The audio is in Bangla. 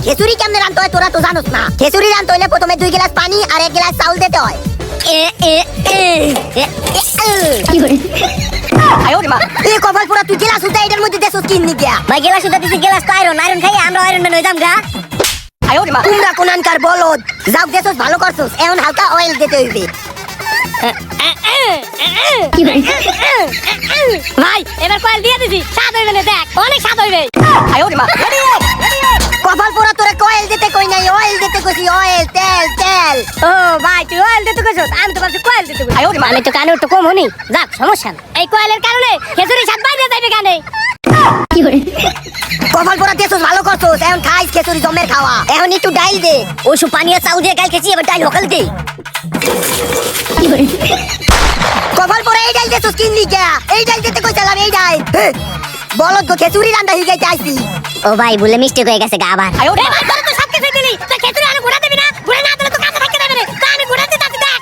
খিচুড়ি কেমনে রান্নতে হয় তোরা তো জানোস না। খিচুড়ি রান্নতে হইলে প্রথমে 2 গ্লাস পানি আর 1 গ্লাস চাউল দিতে হয়। এ কপাল পুরা তুই গ্লাস উঠে এটার মধ্যে দেছস কিন নি গিয়া। ভাই গ্লাস উঠা দিছি, গ্লাস তো আয়রন খাই আমরা আয়রন ম্যান হইতাম গা। তোমরা কোনানকার বলদ, যাও দেছস ভালো করছস, এখন হালকা অয়েল দিতে হইবে। ভাই এবার কয়েল দিয়ে দিছি, স্বাদ হইবে না, দেখ অনেক স্বাদ হইবে। কপাল পুরা তোরে কয়েল দিতে কই নাই, অয়েল দিতে কইছি, অয়েল তেল তেল। ও ভাই তুই অয়েল দিতে কইছস, আমি তো ভাবছি কয়েল দিতে কইছি। আমি তো কানে তো কম হনি, যাক সমস্যা না। এই কয়েলের কারণে খেজুরি স্বাদ বাইরে যাইবে কানে। কপাল পুরা দেছস ভালো করছস, এখন খাইস খিচুড়ি জমের খাওয়া। এখন একটু ডাইল দে। ওইসব পানি আর চাউল দিয়ে গাল খেয়েছি, এবার ডাইল হকাল দে। কপাল পুরা এই ডাইল দেছস কিন নি গিয়া। এই ডাইল দিতে কইছিলাম, এই ডাইল। বলদ গো, খিচুড়ি রান্না হই গাইতে আইছি। ও ভাই বলে মিস্টেক হয়ে গেছে গা আবার। এ ভাই তোরা তো সব কিছু দিলি, তো খেজুরি আলু ঘুরা দিবি না, ঘুরা না দিলে তো কাঁচা থাকতে দেবে না। তা আমি ঘুরা দিতে দেখ।